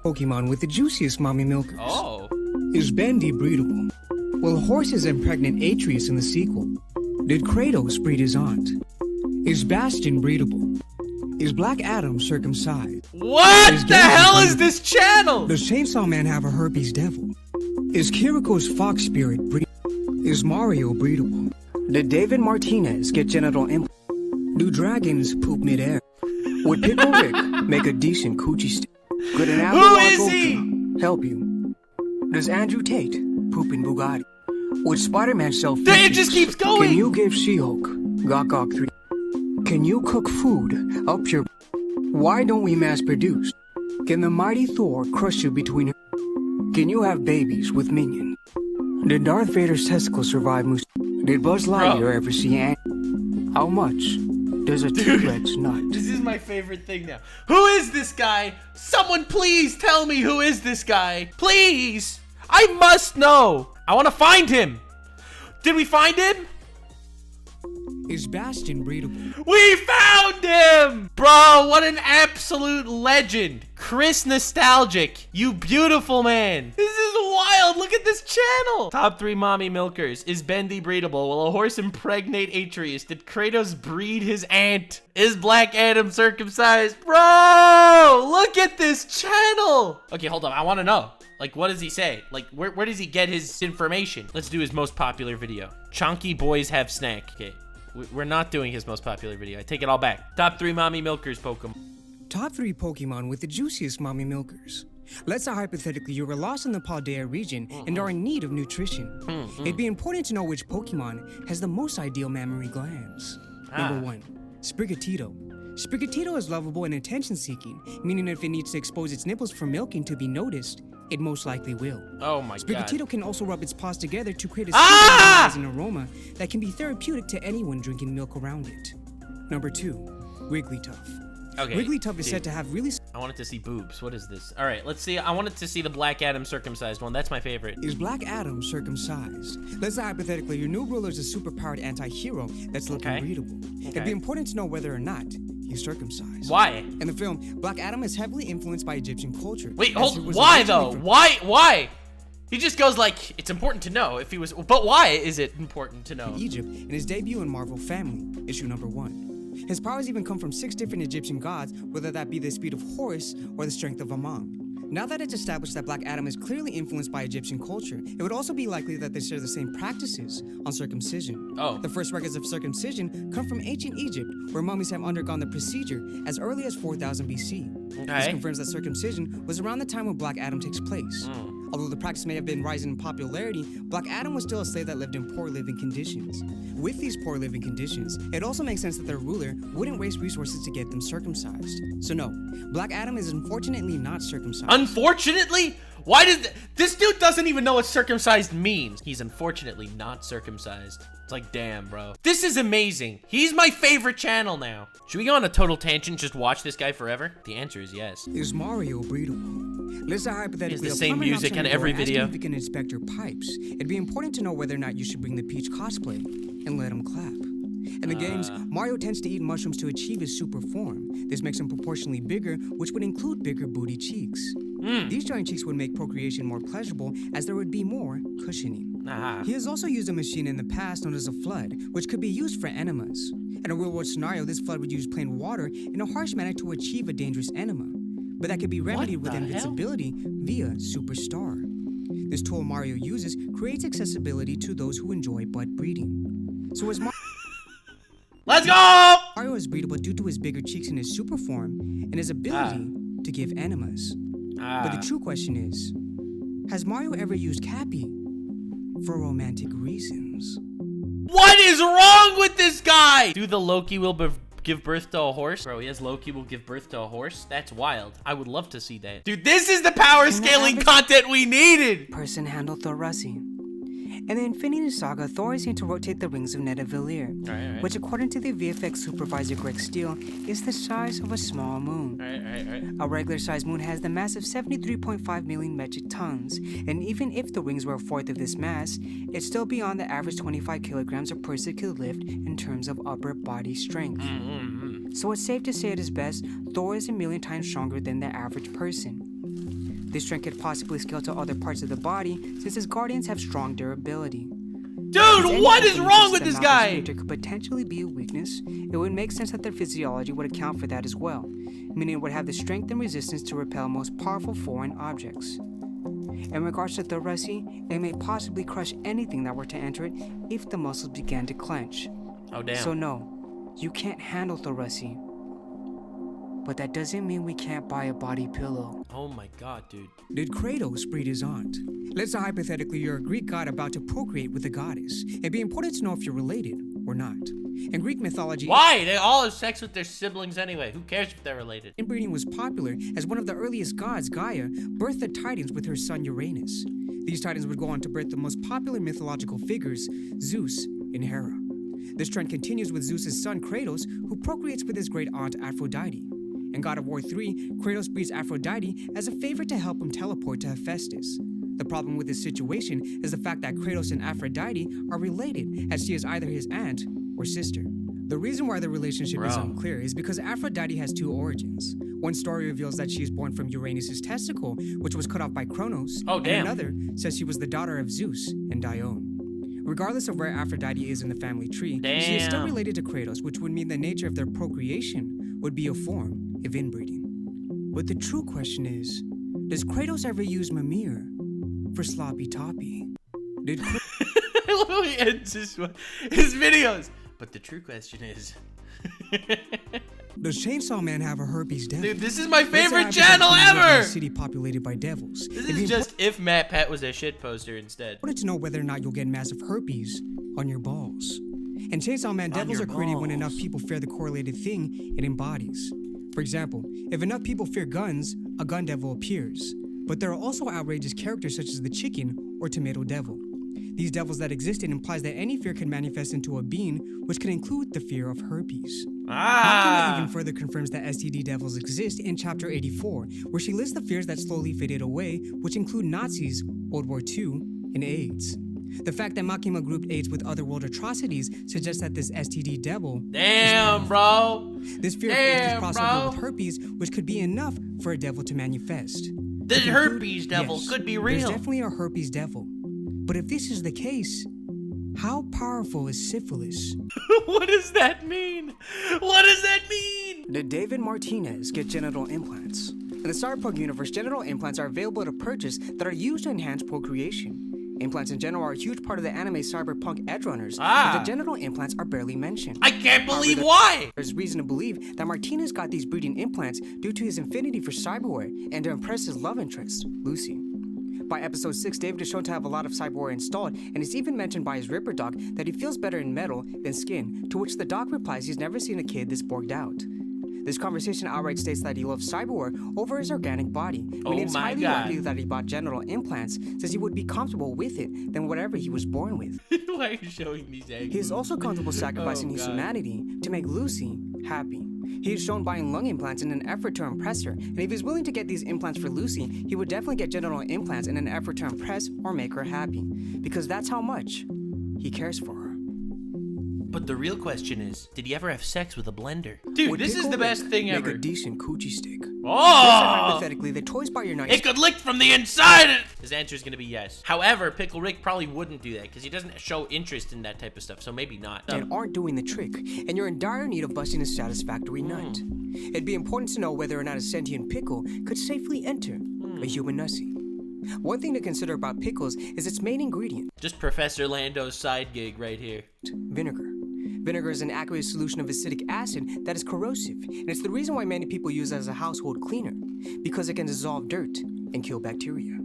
Pokemon with the juiciest mommy milkers. Oh. Is Bendy breedable? Will horses impregnate Atreus in the sequel? Did Kratos breed his aunt? Is Bastion breedable? Is Black Adam circumcised? What the hell is this channel? Does Chainsaw Man have a herpes devil? Is Kiriko's fox spirit breedable? Is Mario breedable? Did David Martinez get genital implants? Do dragons poop midair? Would Pickle Rick make a decent coochie stick? Could an Who is he? Help you? Does Andrew Tate poop in Bugatti? Would Spider-Man sell food? It just keeps going. Can you give She-Hulk Gok 3? Can you cook food up your... Why don't we mass produce? Can the mighty Thor crush you between her? Can you have babies with Minion? Did Darth Vader's testicles survive Moose? Did Buzz Lightyear ever see Ant? How much does a T-Rex nut? This is my favorite thing now. Who is this guy? Someone please tell me who is this guy. Please. I must know. I want to find him. Did we find him? Is Bastion breedable? We found him! Bro, what an absolute legend. Chris Nostalgic. You beautiful man. This is wild. Look at this channel. Top 3 mommy milkers. Is Bendy breedable? Will a horse impregnate Atreus? Did Kratos breed his aunt? Is Black Adam circumcised? Bro, look at this channel. Okay, hold on. I want to know. Like, what does he say? Like, where does he get his information? Let's do his most popular video. Chunky boys have snack. Okay. We're not doing his most popular video. I take it all back. Top 3 mommy milkers Pokemon. Top 3 Pokemon with the juiciest mommy milkers. Let's say hypothetically you were lost in the Paldea region and are in need of nutrition. It'd be important to know which Pokemon has the most ideal mammary glands. Number 1, Sprigatito. Sprigatito is lovable and attention-seeking, meaning if it needs to expose its nipples for milking to be noticed, it most likely will. Oh my god. Sprigatito can also rub its paws together to create a soothing aroma that can be therapeutic to anyone drinking milk around it. Number 2, Wigglytuff. Okay. Wigglytuff is said to have really... I wanted to see boobs. What is this? All right, let's see. I wanted to see the Black Adam circumcised one. That's my favorite. Is Black Adam circumcised? Let's say hypothetically your new ruler is a superpowered anti-hero that's looking breedable. It'd be important to know whether or not he's circumcised. Why? In the film, Black Adam is heavily influenced by Egyptian culture. Wait, hold. Why though? Why? He just goes like, it's important to know if he was. But why is it important to know? Egypt in his debut in Marvel Family, issue number 1. His powers even come from 6 different Egyptian gods, whether that be the speed of Horus or the strength of Ammon. Now that it's established that Black Adam is clearly influenced by Egyptian culture, it would also be likely that they share the same practices on circumcision. Oh. The first records of circumcision come from ancient Egypt, where mummies have undergone the procedure as early as 4000 BC. This confirms that circumcision was around the time when Black Adam takes place. Although the practice may have been rising in popularity, Black Adam was still a slave that lived in poor living conditions. With these poor living conditions, it also makes sense that their ruler wouldn't waste resources to get them circumcised. So no, Black Adam is unfortunately not circumcised. Unfortunately? Why does this dude doesn't even know what circumcised means? He's unfortunately not circumcised. It's like, damn, bro. This is amazing. He's my favorite channel now. Should we go on a total tangent, just watch this guy forever? The answer is yes. Is Mario breedable? Let's say hypothetically it's the same music in every video. If you can inspect your pipes, it'd be important to know whether or not you should bring the Peach cosplay and let him clap. In the games, Mario tends to eat mushrooms to achieve his super form. This makes him proportionally bigger, which would include bigger booty cheeks. These giant cheeks would make procreation more pleasurable, as there would be more cushioning. He has also used a machine in the past known as a flood, which could be used for enemas. In a real-world scenario, this flood would use plain water in a harsh manner to achieve a dangerous enema. But that could be remedied with invincibility via Superstar. This tool Mario uses creates accessibility to those who enjoy butt breeding. So as Let's go! Mario is breedable due to his bigger cheeks and his super form, and his ability to give enemas. But the true question is, has Mario ever used Cappy for romantic reasons? What is wrong with this guy? Dude, the Loki will give birth to a horse? Bro, he has Loki will give birth to a horse? That's wild. I would love to see that. Dude, this is the power scaling content we needed! Person handle Thor. In the Infinity Saga, Thor is seen to rotate the rings of Nidavellir, which according to the VFX supervisor Greg Steele, is the size of a small moon. A regular-sized moon has the mass of 73.5 million metric tons, and even if the rings were a fourth of this mass, it's still beyond the average 25 kilograms a person could lift in terms of upper body strength. So it's safe to say at his best, Thor is 1 million times stronger than the average person. This strength could possibly scale to other parts of the body since his guardians have strong durability. Dude, what is wrong with this guy? Could potentially be a weakness. It would make sense that their physiology would account for that as well, meaning it would have the strength and resistance to repel most powerful foreign objects. In regards to thoracy, it may possibly crush anything that were to enter it if the muscles began to clench. Oh, damn. So no, you can't handle thoracy. But that doesn't mean we can't buy a body pillow. Oh my god, dude. Did Kratos breed his aunt? Let's say hypothetically you're a Greek god about to procreate with a goddess. It'd be important to know if you're related or not. In Greek mythology... Why? They all have sex with their siblings anyway. Who cares if they're related? Inbreeding was popular as one of the earliest gods, Gaia, birthed the Titans with her son Uranus. These Titans would go on to birth the most popular mythological figures, Zeus and Hera. This trend continues with Zeus's son Kratos, who procreates with his great aunt Aphrodite. In God of War 3, Kratos breeds Aphrodite as a favor to help him teleport to Hephaestus. The problem with this situation is the fact that Kratos and Aphrodite are related, as she is either his aunt or sister. The reason why the relationship is unclear is because Aphrodite has two origins. One story reveals that she is born from Uranus' testicle, which was cut off by Kronos, and another says she was the daughter of Zeus and Dione. Regardless of where Aphrodite is in the family tree, she is still related to Kratos, which would mean the nature of their procreation would be a form of inbreeding. But the true question is, does Kratos ever use Mimir for sloppy toppy? Did I love how he ends his videos. But the true question is... Does Chainsaw Man have a herpes devil? Dude, this is my favorite channel ever! A city populated by devils. This is just if Matt Pat was a shit poster instead. I wanted to know whether or not you'll get massive herpes on your balls. In Chainsaw Man, devils are created when enough people fear the correlated thing it embodies. For example, if enough people fear guns, a gun devil appears. But there are also outrageous characters such as the chicken or tomato devil. These devils that existed implies that any fear can manifest into a being, which can include the fear of herpes. Makima even further confirms that STD devils exist in chapter 84, where she lists the fears that slowly faded away, which include Nazis, World War II, and AIDS. The fact that Makima grouped AIDS with other world atrocities suggests that this STD devil... Damn, bro! This fear of AIDS is crossover with herpes, which could be enough for a devil to manifest. The herpes devil could be real. There's definitely a herpes devil. But if this is the case, how powerful is syphilis? What does that mean? What does that mean? Did David Martinez get genital implants? In the cyberpunk universe, genital implants are available to purchase that are used to enhance procreation. Implants in general are a huge part of the anime cyberpunk edgerunners, but the genital implants are barely mentioned. I can't believe why! There's reason to believe that Martinez got these breeding implants due to his affinity for cyberware and to impress his love interest, Lucy. By episode 6, David is shown to have a lot of cyberware installed, and it's even mentioned by his Ripper dog that he feels better in metal than skin, to which the dog replies he's never seen a kid this borged out. This conversation outright states that he loves cyberware over his organic body, meaning it's highly likely that he bought genital implants since he would be comfortable with it than whatever he was born with. Why are you showing these eggs? He is also comfortable sacrificing his humanity to make Lucy happy. He is shown buying lung implants in an effort to impress her, and if he's willing to get these implants for Lucy, he would definitely get genital implants in an effort to impress or make her happy, because that's how much he cares for her. But the real question is, did he ever have sex with a blender? Dude, this is the best thing ever. Make a decent coochie stick. Oh! Hypothetically, the toys by your night. It could lick from the inside! His answer is gonna be yes. However, Pickle Rick probably wouldn't do that because he doesn't show interest in that type of stuff, so maybe not. And aren't doing the trick, and you're in dire need of busting a satisfactory nut. It'd be important to know whether or not a sentient pickle could safely enter a human nussy. One thing to consider about pickles is its main ingredient. Just Professor Lando's side gig right here. Vinegar. Vinegar is an aqueous solution of acidic acid that is corrosive, and it's the reason why many people use it as a household cleaner, because it can dissolve dirt and kill bacteria.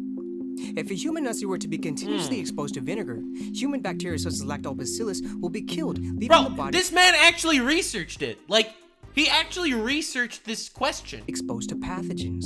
If a human nussy were to be continuously exposed to vinegar, human bacteria such as lactobacillus will be killed, leaving the body... This man actually researched it. Like, he actually researched this question. Exposed to pathogens.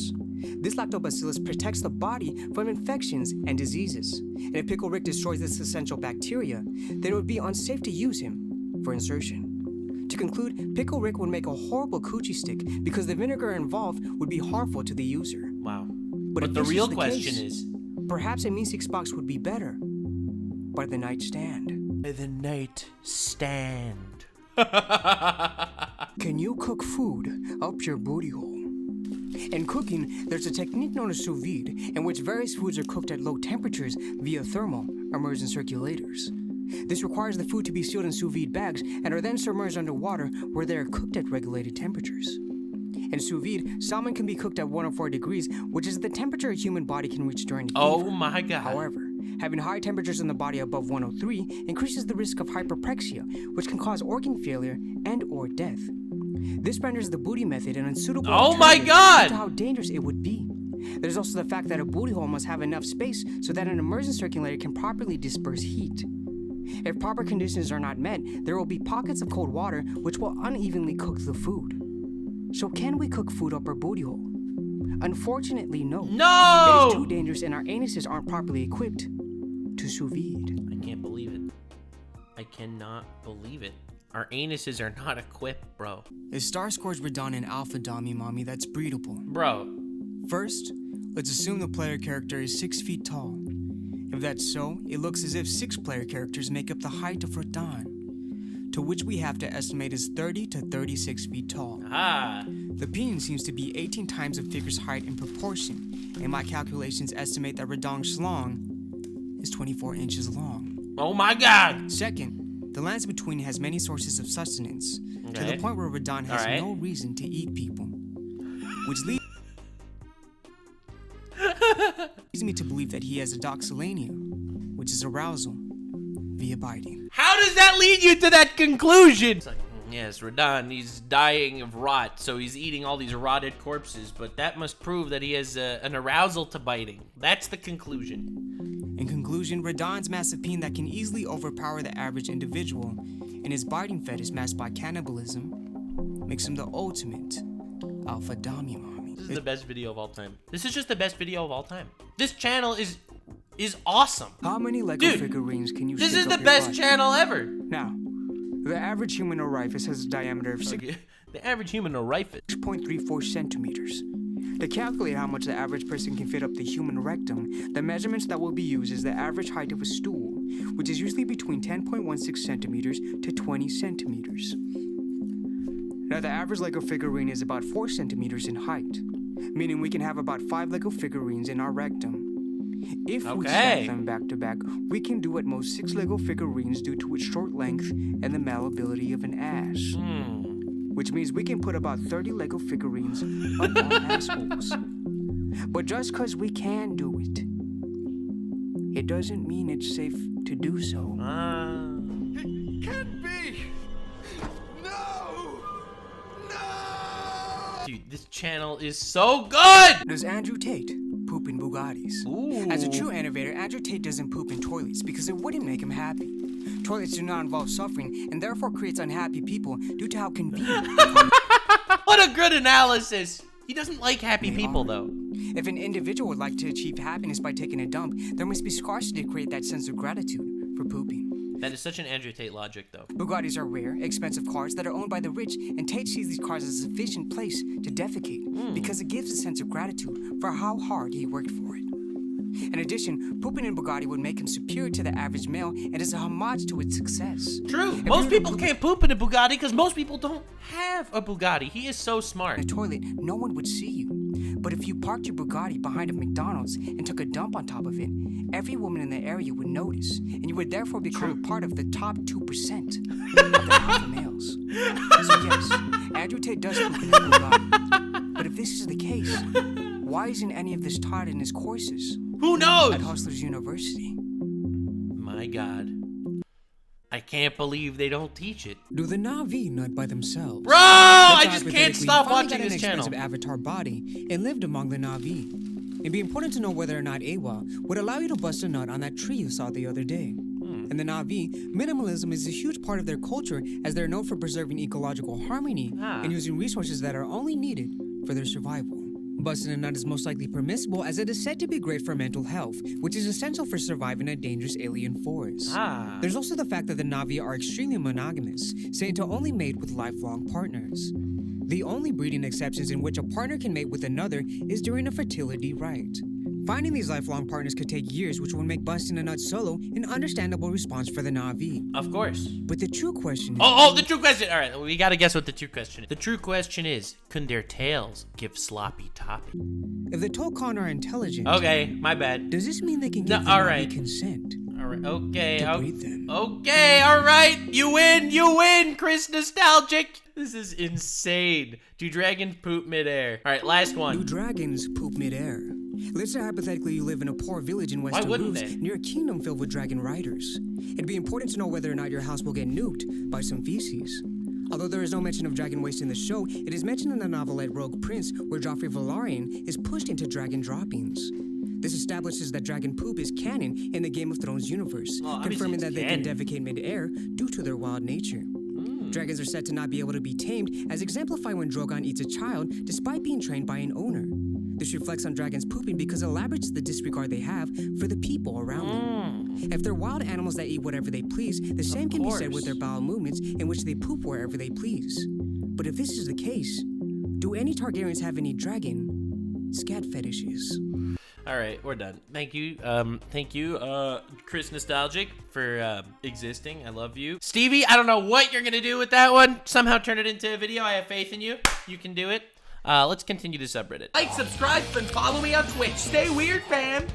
This lactobacillus protects the body from infections and diseases. And if Pickle Rick destroys this essential bacteria, then it would be unsafe to use him for insertion. To conclude, Pickle Rick would make a horrible coochie stick because the vinegar involved would be harmful to the user. Wow. But the real question is, perhaps a mean-six box would be better by the nightstand. By the nightstand. Can you cook food up your booty hole? In cooking, there's a technique known as sous vide, in which various foods are cooked at low temperatures via thermal immersion circulators. This requires the food to be sealed in sous vide bags and are then submerged under water where they are cooked at regulated temperatures. In sous vide, salmon can be cooked at 104 degrees, which is the temperature a human body can reach during fever. Oh my god. However, having high temperatures in the body above 103 increases the risk of hyperprexia, which can cause organ failure and or death. This renders the booty method an unsuitable alternative due to how dangerous it would be. There's also the fact that a booty hole must have enough space so that an immersion circulator can properly disperse heat. If proper conditions are not met, there will be pockets of cold water which will unevenly cook the food. So can we cook food up our booty hole? Unfortunately, no. No! It is too dangerous and our anuses aren't properly equipped to sous vide. I can't believe it. I cannot believe it. Our anuses are not equipped, bro. Is Star-Scourge Radahn an alpha dommy mommy that's breedable? Bro. First, let's assume the player character is 6 feet tall. If that's so, it looks as if 6 player characters make up the height of Radahn, to which we have to estimate is 30 to 36 feet tall. Ah. The penis seems to be 18 times the figure's height in proportion, and my calculations estimate that Radahn's schlong is 24 inches long. Oh my god! Second, the lands between has many sources of sustenance, to the point where Radahn has no reason to eat people, which leads me to believe that he has a doxylania, which is arousal via biting. How does that lead you to that conclusion? It's like, yes, Radahn, he's dying of rot, so he's eating all these rotted corpses, but that must prove that he has an arousal to biting. That's the conclusion. In conclusion, Radahn's massive peen that can easily overpower the average individual, and his biting fetish masked by cannibalism, makes him the ultimate alpha dommy mommy. This is the best video of all time. This is just the best video of all time. This channel is awesome. How many Lego figurines can you This stick is up the your best butt? channel ever. Now, the average human orifice has a diameter of The average human orifice. 6.34 centimeters. To calculate how much the average person can fit up the human rectum, the measurements that will be used is the average height of a stool, which is usually between 10.16 centimeters to 20 centimeters. Now, the average Lego figurine is about 4 centimeters in height, meaning we can have about 5 Lego figurines in our rectum. If we stack them back to back, we can do at most 6 Lego figurines due to its short length and the malleability of an ass. Which means we can put about 30 Lego figurines up our assholes. But just cause we can do it, it doesn't mean it's safe to do so. It can't be! No! No! Dude, this channel is so good! Does Andrew Tate poop in Bugattis? Ooh. As a true innovator, Andrew Tate doesn't poop in toilets because it wouldn't make him happy. Toilets do not involve suffering and therefore creates unhappy people due to how convenient. What a good analysis! He doesn't like happy people, though. If an individual would like to achieve happiness by taking a dump, there must be scarcity to create that sense of gratitude for pooping. That is such an Andrew Tate logic, though. Bugattis are rare, expensive cars that are owned by the rich, and Tate sees these cars as a sufficient place to defecate because it gives a sense of gratitude for how hard he worked for it. In addition, pooping in Bugatti would make him superior to the average male and is a homage to its success. True. Most people can't poop in a Bugatti because most people don't have a Bugatti. He is so smart. In a toilet, no one would see you. But if you parked your Bugatti behind a McDonald's and took a dump on top of it, every woman in the area would notice, and you would therefore become a part of the top 2% of the alpha males. So yes, Andrew Tate does poop in his Bugatti. But if this is the case, why isn't any of this taught in his courses? Who knows? At Hustlers University. My God. I can't believe they don't teach it. Do the Na'vi nut by themselves? Bro, I just can't stop watching this channel. An avatar body and lived among the Na'vi. It'd be important to know whether or not Awa would allow you to bust a nut on that tree you saw the other day. In the Na'vi, minimalism is a huge part of their culture as they're known for preserving ecological harmony and using resources that are only needed for their survival. Busting a nut is most likely permissible as it is said to be great for mental health, which is essential for surviving a dangerous alien forest. There's also the fact that the Na'vi are extremely monogamous, saying to only mate with lifelong partners. The only breeding exceptions in which a partner can mate with another is during a fertility rite. Finding these lifelong partners could take years, which would make busting a nut solo an understandable response for the Na'vi. Of course. But the true question is... Oh, the true question. All right, we gotta guess what the true question is. The true question is, can their tails give sloppy topping? If the Tolkien are intelligent... Okay, my bad. Does this mean they can give the all Na'vi right. consent? All right, okay. To breed them? Okay, all right. You win, Chris Nostalgic. This is insane. Do dragons poop midair? All right, last Do one. dragons poop midair? Let's say hypothetically you live in a poor village in West wouldn't Roos they? near a kingdom filled with dragon riders. It'd be important to know whether or not your house will get nuked by some feces. Although there is no mention of dragon waste in the show, it is mentioned in the novelette Rogue Prince, where Joffrey Velaryon is pushed into dragon droppings. This establishes that dragon poop is canon in the Game of Thrones universe, Well, obviously confirming it's that they can canon. defecate mid-air due to their wild nature. Dragons are said to not be able to be tamed, as exemplified when Drogon eats a child despite being trained by an owner. This reflects on dragons pooping because it elaborates the disregard they have for the people around them. If they're wild animals that eat whatever they please, the same can be said with their bowel movements in which they poop wherever they please. But if this is the case, do any Targaryens have any dragon scat fetishes? All right, we're done. Thank you, Chris Nostalgic, for existing. I love you. Stevie, I don't know what you're gonna do with that one. Somehow turn it into a video. I have faith in you. You can do it. Let's continue the subreddit. Like, subscribe, and follow me on Twitch. Stay weird, fam.